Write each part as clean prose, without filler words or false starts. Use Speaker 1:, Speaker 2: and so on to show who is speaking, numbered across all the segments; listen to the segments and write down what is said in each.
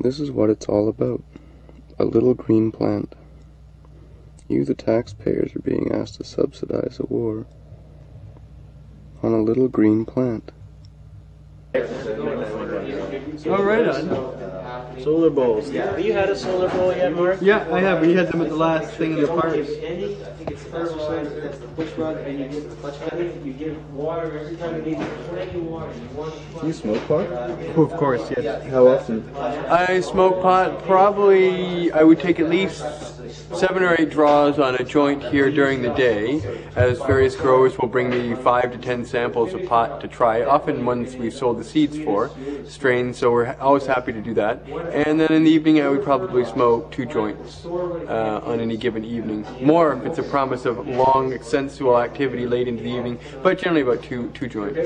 Speaker 1: This is what it's all about. A little green plant. You, the taxpayers, are being asked to subsidize a war on a little green plant.
Speaker 2: Oh, right on.
Speaker 3: Solar bowls.
Speaker 4: Have you had a solar bowl yet, Mark?
Speaker 2: Yeah, I have. We had them at the last thing in the parks.
Speaker 4: I think it's first that's the push rod, and you give the clutch pedal. You give water every time you need plenty of water.
Speaker 3: Do you smoke pot?
Speaker 2: Oh, of course, yes.
Speaker 3: How often?
Speaker 2: I smoke pot probably, I would take at least 7 or 8 draws on a joint here during the day, as various growers will bring me 5 to 10 samples of pot to try, often ones we've sold the seeds for, strains, so we're always happy to do that. And then in the evening I would probably smoke 2 joints on any given evening. More if it's a promise of long, sensual activity late into the evening, but generally about two joints.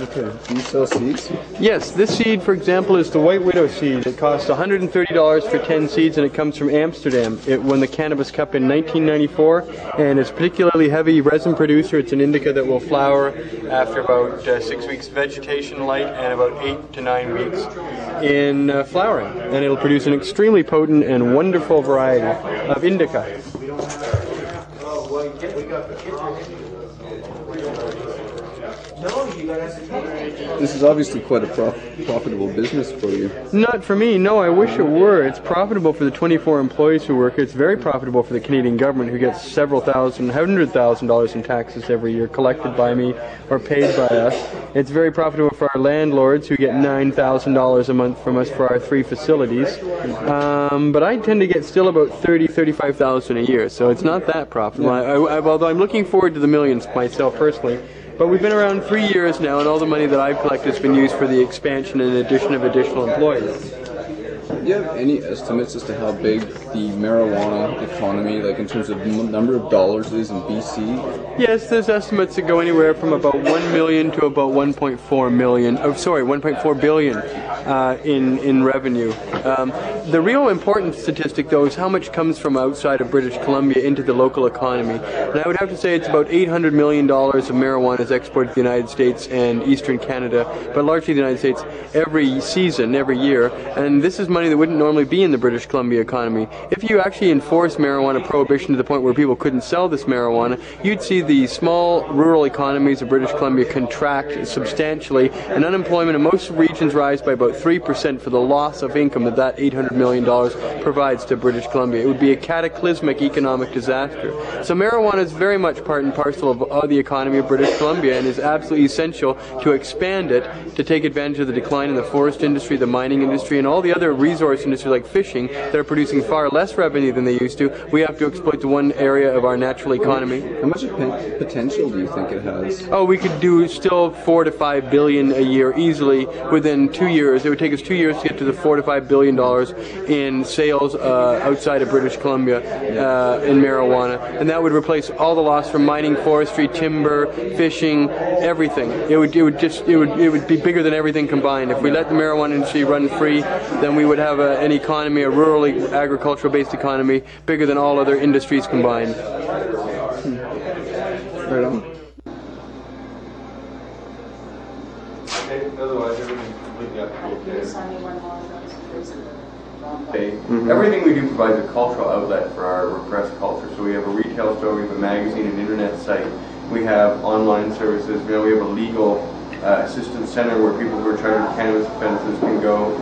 Speaker 3: Okay. Do you sell seeds?
Speaker 2: Yes, this seed, for example, is the White Widow seed. It costs $130 for 10 seeds, and it comes from Amsterdam. It won the Cannabis Cup in 1994, and it's a particularly heavy resin producer. It's an indica that will flower after about 6 weeks vegetation light and about 8 to 9 weeks in flowering. And it'll produce an extremely potent and wonderful variety of indica.
Speaker 3: This is obviously quite a profitable business for you.
Speaker 2: Not for me, no, I wish it were. It's profitable for the 24 employees who work. It's very profitable for the Canadian government, who gets several thousand, $100,000 in taxes every year collected by me or paid by us. It's very profitable for our landlords, who get $9,000 a month from us for our 3 facilities. But I tend to get still about $30,000–$35,000 a year, so it's not that profitable. Although I'm looking forward to the millions myself personally. But we've been around 3 years now, and all the money that I've collected has been used for the expansion and addition of additional employees.
Speaker 3: Do you have any estimates as to how big the marijuana economy, like in terms of number of dollars, is in BC?
Speaker 2: Yes, there's estimates that go anywhere from about 1 million to about 1.4 million. Oh, sorry, 1.4 billion in revenue. The real important statistic, though, is how much comes from outside of British Columbia into the local economy. And I would have to say it's about $800 million of marijuana is exported to the United States and Eastern Canada, but largely the United States, every season, every year. And this is money that wouldn't normally be in the British Columbia economy. If you actually enforce marijuana prohibition to the point where people couldn't sell this marijuana, you'd see the small rural economies of British Columbia contract substantially, and unemployment in most regions rise by about 3% for the loss of income that $800 million provides to British Columbia. It would be a cataclysmic economic disaster. So marijuana is very much part and parcel of the economy of British Columbia, and is absolutely essential to expand it, to take advantage of the decline in the forest industry, the mining industry, and all the other resource industries like fishing that are producing far less revenue than they used to. We have to exploit the one area of our natural economy.
Speaker 3: How much potential do you think it has?
Speaker 2: Oh, we could do still 4 to 5 billion a year easily within 2 years. It would take us 2 years to get to the 4 to 5 billion dollars in sales outside of British Columbia in marijuana, and that would replace all the loss from mining, forestry, timber, fishing, everything. It would be bigger than everything combined. If we let the marijuana industry run free, then we would have an economy, a rural agricultural-based economy, bigger than all other industries combined.
Speaker 3: Right on.
Speaker 2: Everything we do provides a cultural outlet for our repressed culture. So we have a retail store, we have a magazine, an internet site, we have online services, we have a legal assistance center where people who are charged with cannabis offenses can go.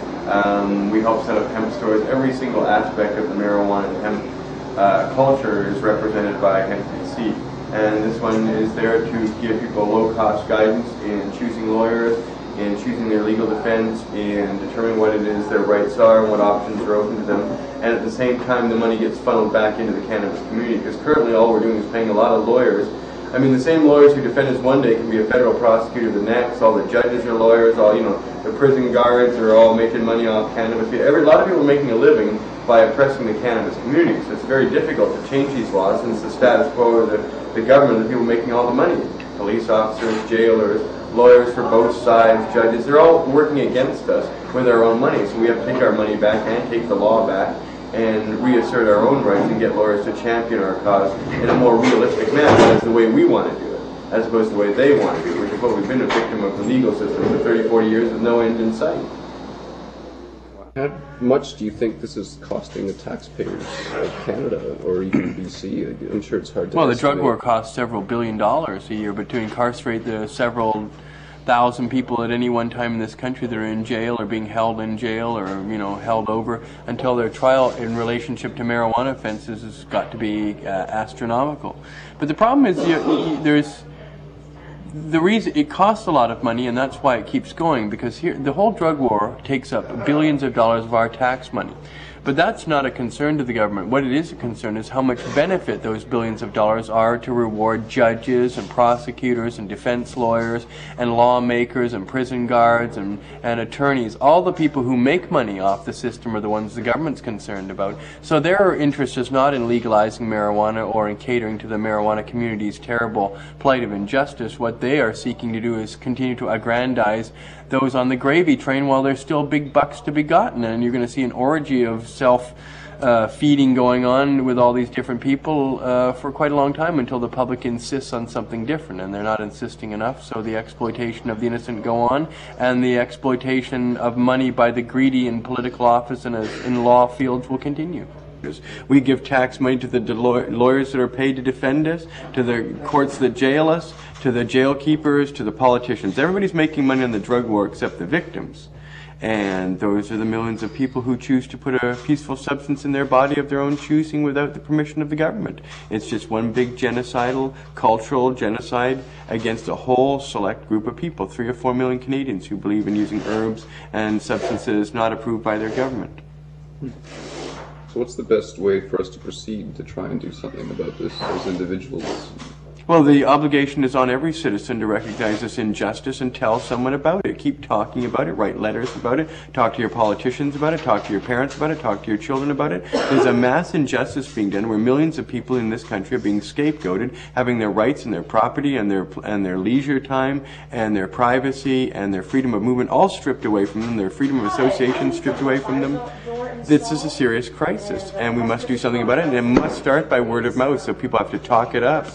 Speaker 2: We help set up hemp stores. Every single aspect of the marijuana and hemp culture is represented by Hemp BC. And this one is there to give people low-cost guidance in choosing lawyers, in choosing their legal defense, in determining what it is their rights are and what options are open to them. And at the same time, the money gets funneled back into the cannabis community, because currently all we're doing is paying a lot of lawyers. I mean, the same lawyers who defend us one day can be a federal prosecutor the next. All the judges are lawyers. All, the prison guards are all making money off cannabis. A lot of people are making a living by oppressing the cannabis community. So it's very difficult to change these laws, since the status quo of the government, the people making all the money. Police officers, jailers, lawyers for both sides, judges, they're all working against us with our own money. So we have to take our money back and take the law back and reassert our own rights and get lawyers to champion our cause in a more realistic manner. That's the way we want to do it, as opposed to the way they want to do it, which is what we've been a victim of the legal system for 30, 40 years with no end in sight.
Speaker 3: How much do you think this is costing the taxpayers of Canada or even BC? I'm sure it's hard to
Speaker 2: Well, the
Speaker 3: estimate.
Speaker 2: drug war costs several $billion a year, but to incarcerate the several thousand people at any one time in this country that are in jail or being held in jail or, you know, held over until their trial in relationship to marijuana offenses has got to be astronomical. But the problem is there's the reason it costs a lot of money, and that's why it keeps going, because here the whole drug war takes up billions of dollars of our tax money. But that's not a concern to the government. What it is a concern is how much benefit those billions of dollars are to reward judges and prosecutors and defense lawyers and lawmakers and prison guards and attorneys. All the people who make money off the system are the ones the government's concerned about. So their interest is not in legalizing marijuana or in catering to the marijuana community's terrible plight of injustice. What they are seeking to do is continue to aggrandize those on the gravy train while there's still big bucks to be gotten. And you're going to see an orgy of self-feeding going on with all these different people for quite a long time until the public insists on something different, and they're not insisting enough, so the exploitation of the innocent go on, and the exploitation of money by the greedy in political office and in law fields will continue. We give tax money to the lawyers that are paid to defend us, to the courts that jail us, to the jail keepers, to the politicians. Everybody's making money on the drug war except the victims. And those are the millions of people who choose to put a peaceful substance in their body of their own choosing without the permission of the government. It's just one big genocidal, cultural genocide against a whole select group of people, 3 or 4 million Canadians who believe in using herbs and substances not approved by their government.
Speaker 3: So what's the best way for us to proceed to try and do something about this as individuals?
Speaker 2: Well, the obligation is on every citizen to recognize this injustice and tell someone about it. Keep talking about it, write letters about it, talk to your politicians about it, talk to your parents about it, talk to your children about it. There's a mass injustice being done where millions of people in this country are being scapegoated, having their rights and their property and their leisure time and their privacy and their freedom of movement all stripped away from them, their freedom of association stripped away from them. This is a serious crisis, and we must do something about it, and it must start by word of mouth, so people have to talk it up.